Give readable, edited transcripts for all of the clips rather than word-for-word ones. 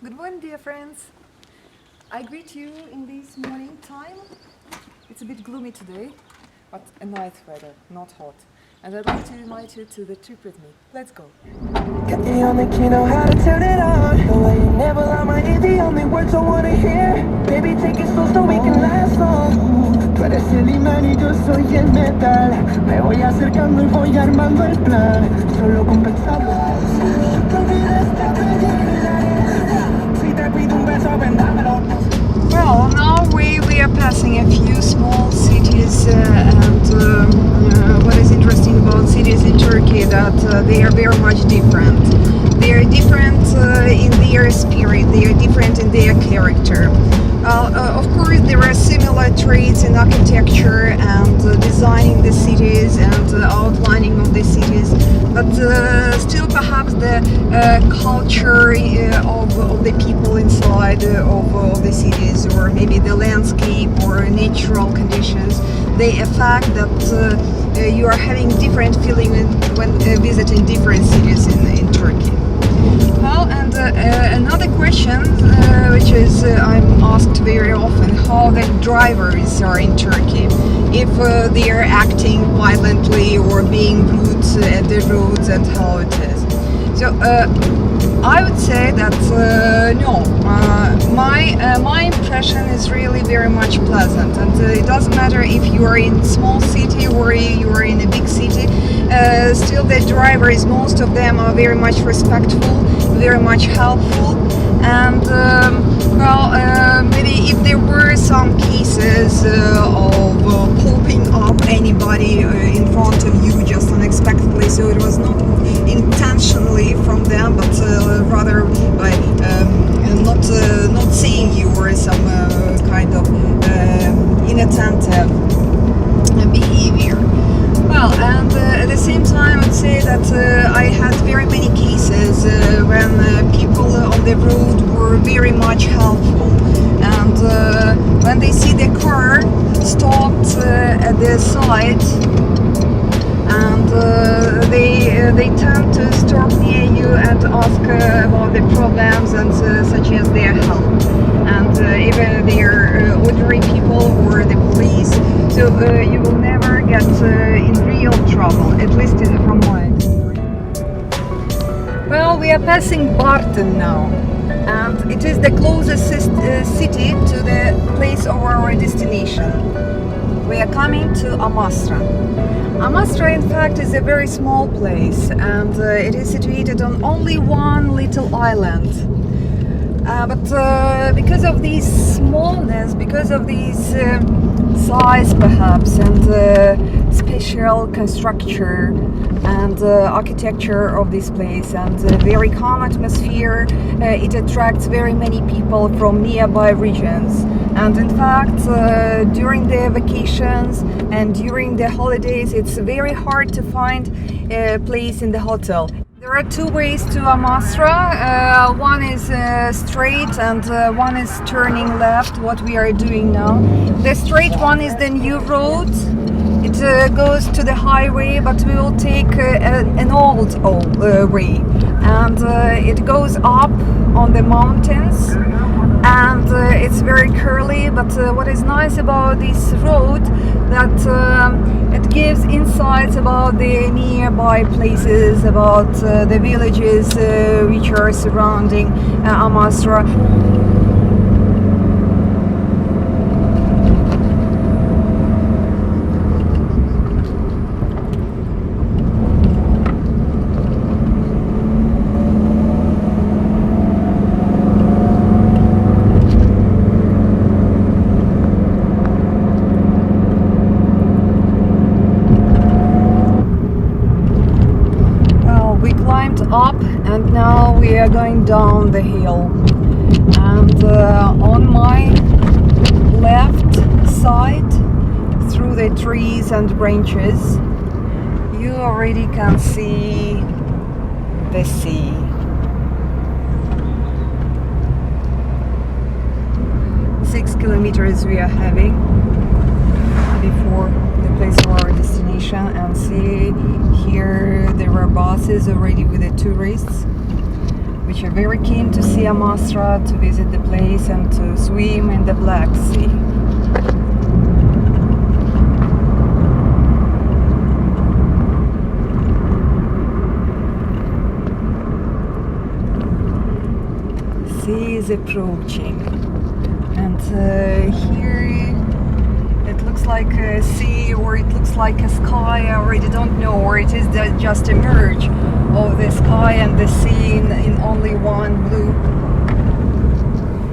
Good morning, dear friends. I greet you in this morning time. It's a bit gloomy today, but a nice weather, not hot. And I'd like to invite you to the trip with me. Let's go. Got the only key, know how to turn it on. The way you never lie, my ear, the only words I wanna hear. Baby, take it slow so we can last long. Tú eres el imán y yo soy el metal. Me voy acercando y voy armando el plan. Solo con pensarlo. No te olvides de pedir. Si te pido un beso, ven, dámelo. Well, on our way we are passing a few small cities what is interesting about cities in Turkey that they are very much different. They are different in their spirit, they are different in their character. Of course, there are similar traits in architecture and designing the cities and outlining of the cities, but still perhaps the culture of the people inside of the cities, or maybe the landscape or natural conditions, they affect that you are having different feeling when visiting different cities in Turkey. Well, and another question, which is I'm asked very often, how the drivers are in Turkey, if they are acting violently or being rude at the roads, and how it is. So I would say that no, my impression is really very much pleasant, and it doesn't matter if you are in a small city or you are in a big city. Still, the drivers, most of them are very much respectful, very much helpful, and maybe if there were some cases of popping up anybody in front of you just unexpectedly, so it was not intentionally from them, but rather by not seeing you, or some kind of inattentive behavior. Well, and at the same time, I'd say that I had very many cases when people on the road were very much helpful, and when they see the car stopped at the side, and they tend to stop near you and ask about the problems and such as their help, and even they're ordinary people or the police, so you will never get in real trouble, at least from my experience. Well, we are passing Bartin now, and it is the closest city to the place of our destination. We are coming to Amasra. Amasra, in fact, is a very small place, and it is situated on only one little island. But because of this smallness, because of this size perhaps, and special constructure and architecture of this place, and very calm atmosphere, it attracts very many people from nearby regions. And in fact, during the vacations and during the holidays, it's very hard to find a place in the hotel. There are two ways to Amasra. One is straight, and one is turning left, what we are doing now. The straight one is the new road. It goes to the highway, but we will take an old way. And it goes up on the mountains, and it's very curly, but what is nice about this road, that it gives insights about the nearby places, about the villages which are surrounding Amasra. Up, and now we are going down the hill, and on my left side, through the trees and branches, you already can see the sea. Six kilometers we are having before the place of our destination, and see here there are buses already with the tourists, which are very keen to see Amasra, to visit the place and to swim in the Black Sea. Sea is approaching, and here it looks like a sea, or it looks like a sky. I already don't know, or it is just a merge of the sky and the sea in only one blue.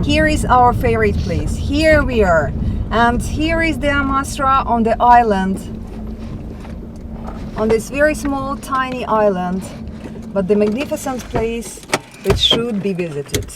Here is our favorite place. Here we are, and here is the Amasra on the island, on this very small tiny island, but the magnificent place which should be visited.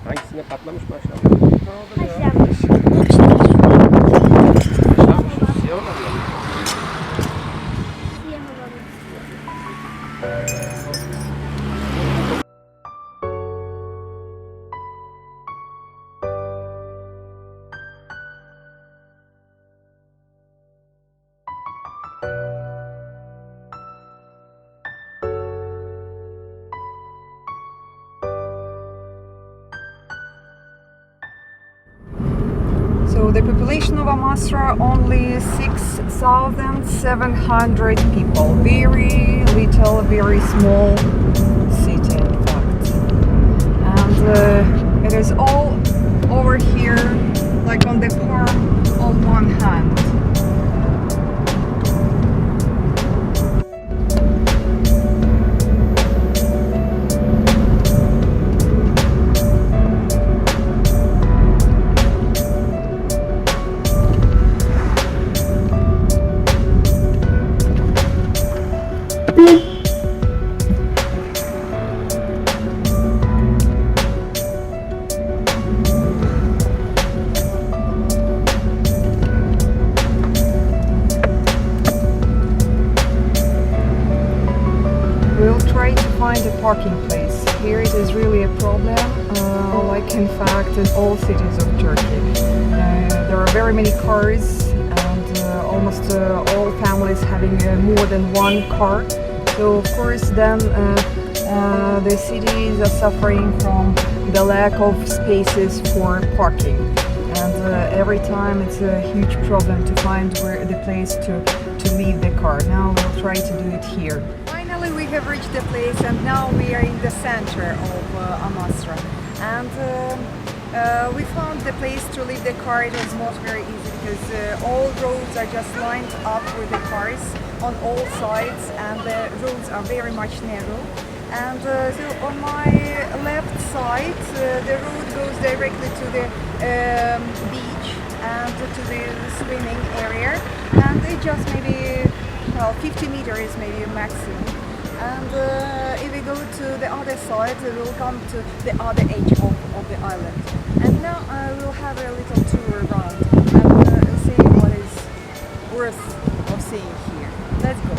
Hangisine patlamış maşallah. Haşlanmış. Haşlanmış. Siyah olan mı? Siyah olanı. So the population of Amasra only 6,700 people. Very little, very small city in fact. And it is all over here, like on the palm of one hand. We'll try to find a parking place. Here it is really a problem, like in fact in all cities of Turkey. There are very many cars, and almost all families having more than one car. So of course then the cities are suffering from the lack of spaces for parking. And every time it's a huge problem to find where the place to leave the car. Now we'll try to do it here. Finally we have reached the place, and now we are in the center of Amasra. And we found the place to leave the car. It was not very easy because all roads are just lined up with the cars on all sides, and the roads are very much narrow. And so on my left side the road goes directly to the beach and to the swimming area, and it just maybe 50 meters maybe maximum. And if we go to the other side, we will come to the other edge of the island. And now we'll have a little tour around and see what is worth of seeing here. Let's go.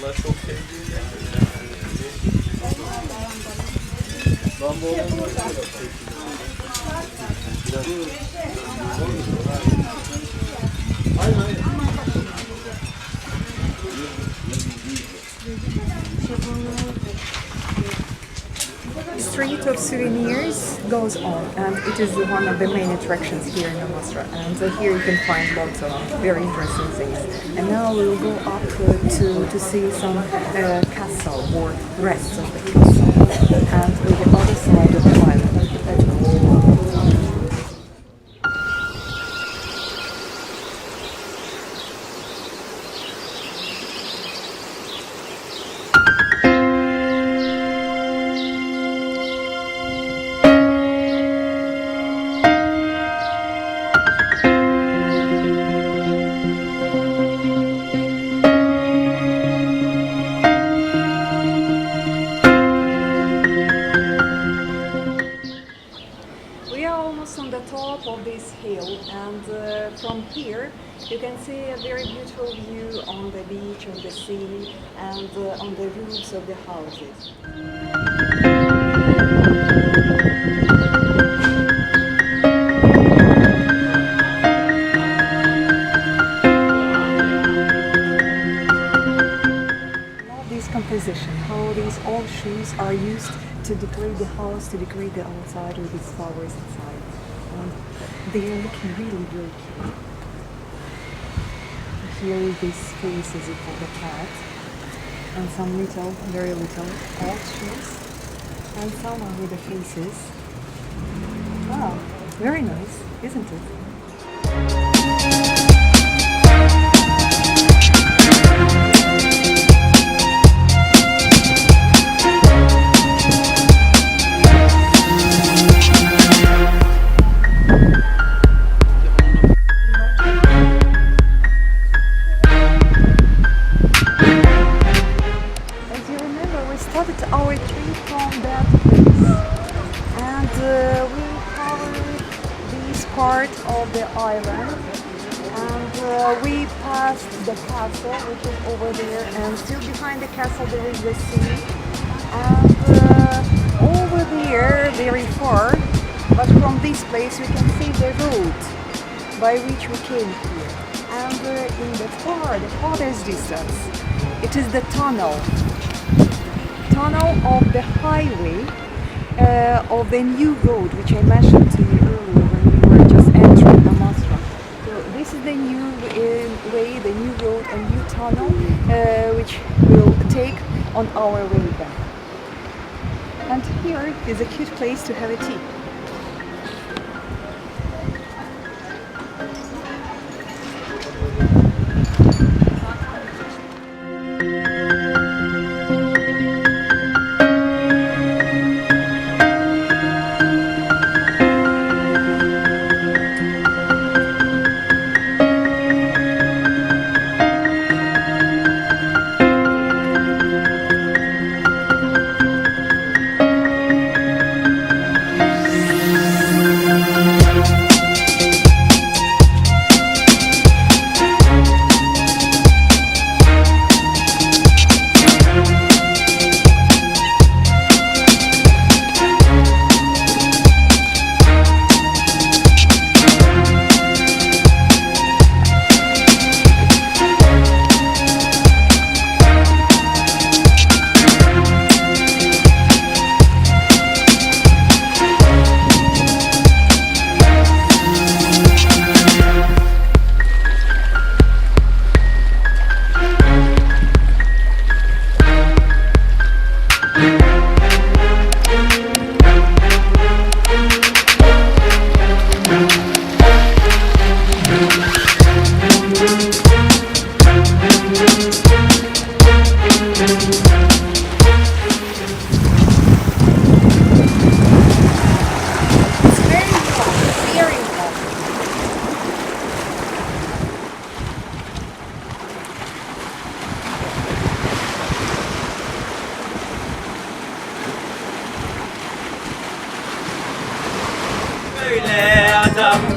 Allah çok sevdiğim Street of souvenirs goes on, and it is one of the main attractions here in Amasra. And here you can find lots of very interesting things. And now we will go up to see some castle or rests of the castle, and the other side of the island. We are almost on the top of this hill, and from here you can see a very beautiful view on the beach, on the sea, and on the roofs of the houses. This composition, how these old shoes are used to decorate the house, to decorate the outside with these flowers inside. And they are looking really, really cute. Here is this faces for the cat, and some little, very little old shoes, and some are with the faces. Wow, very nice, isn't it? Started our trip from that place, and we covered this part of the island, and we passed the castle, which is over there, and still behind the castle there is the sea, and over there, very far, but from this place we can see the road by which we came here, and in the farthest distance, it is the tunnel of the highway of the new road, which I mentioned to you earlier when we were just entering Amasra. So this is the new way, the new road, a new tunnel, which we'll take on our way back. And here is a cute place to have a tea.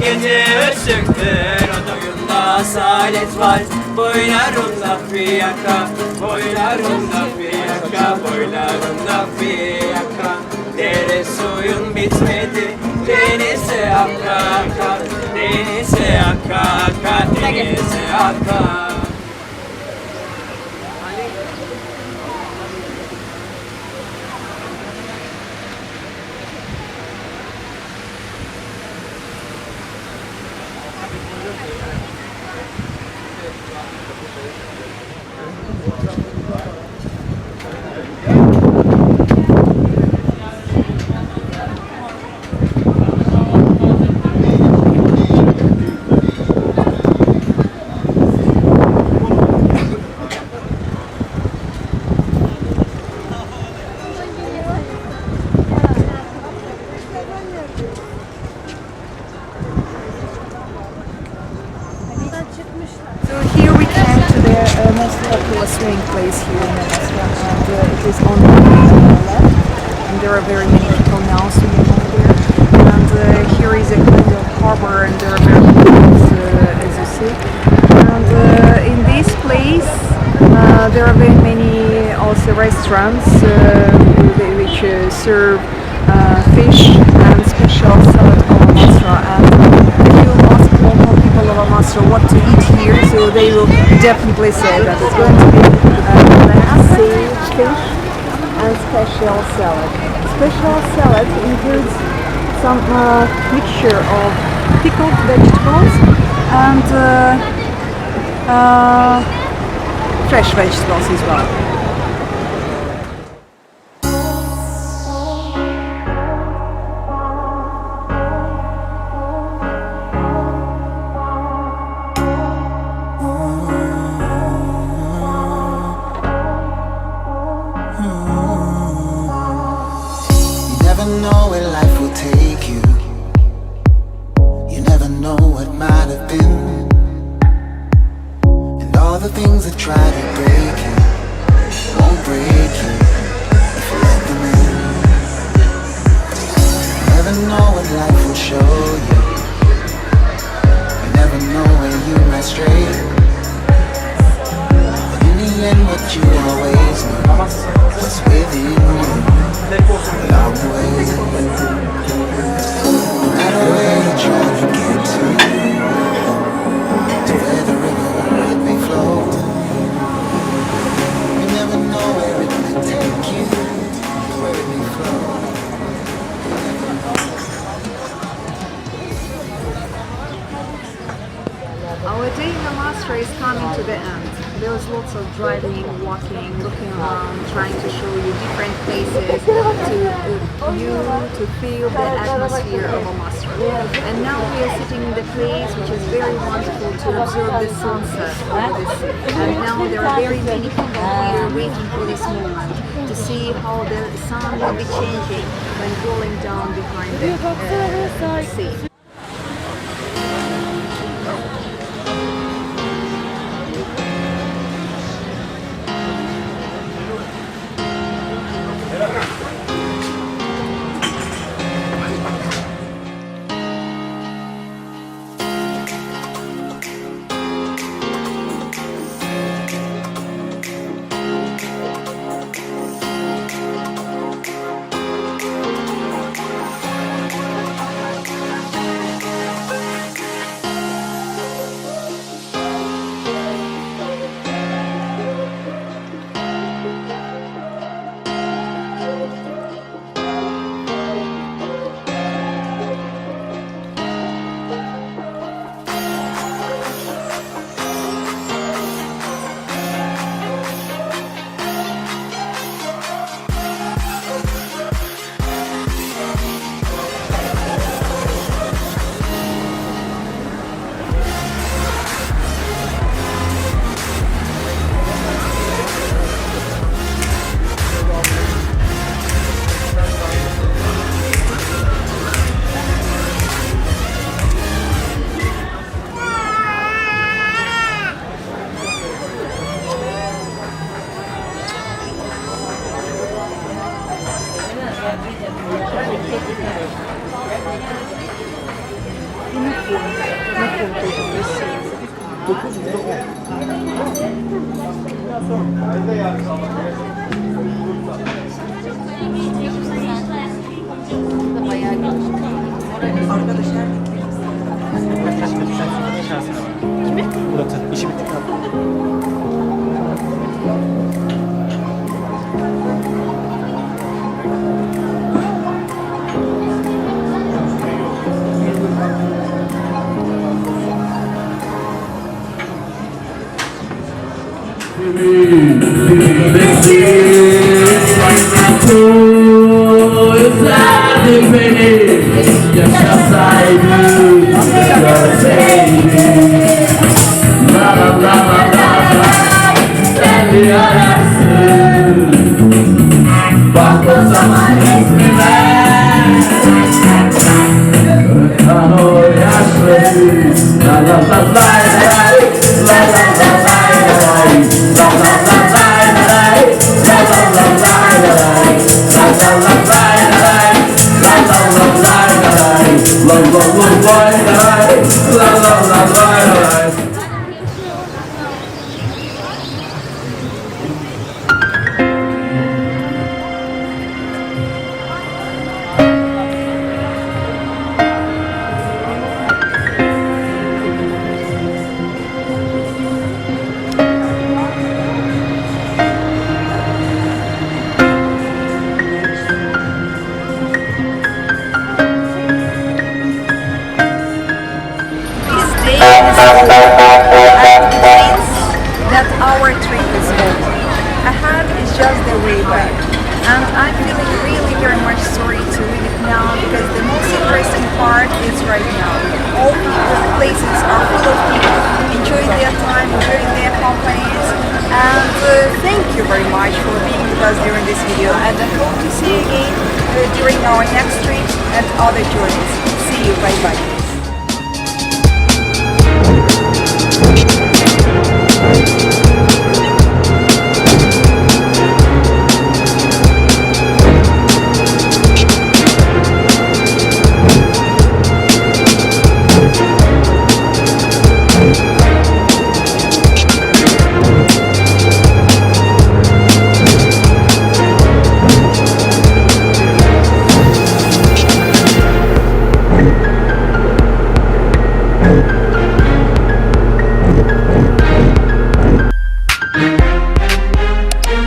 Gece ışıktır o doyunda asalet var. Boylarında fiyaka, boylarında fiyaka, boylarında fiyaka. Dere suyun bitmedi, denize aka aka, denize aka aka, denize aka. So here we came to the most popular swimming place here in Amasra, and it is on the left, and there are very many people now swimming over there. And here is a kind of harbor, and there are very many boats, as you see. And in this place, there are very many also restaurants which serve fish and special salad of Amasra. And if you ask local people of Amasra what to eat here, so they will definitely say that it's going to be lassi, fish and special salad. Special salad includes some mixture of pickled vegetables and fresh vegetables as well. You never know where life will take you. You never know what might have been. And all the things that try to break you won't break you if you let them in. You never know what life will show you. You never know where you might stray. But in the end what you always know, what's within you. Along the way, no matter where you try to get to where the river it may flow, you never know where it may take you, where it may flow. Our day in Amasra is coming to the end. There's lots of driving, walking, looking around, trying to show you different places to feel the atmosphere of Amasra. And now we are sitting in the place which is very wonderful to observe the sunset over the sea. And now there are very many people here waiting for this moment to see how the sun will be changing when going down behind the sea. Arkadaşlar Murat'ın işi bitti kaldı. Özledin beni, yaşasaydım, görseydin. La la la la la la, sen bir ararsın. Bak o zaman resmime, kan o yaşları. La la la la la, la la la la la, la la la la la, la la la la la, la la la la la. La la la la la la la la la. that our trip is over. Ahead is just the way back. And I'm feeling really very much sorry to leave it now because the most interesting part is right now. All the places are full of people enjoying their time, enjoying their companies. And thank you very much for being with us during this video. And I hope to see you again during our next trip and other journeys. See you, bye bye.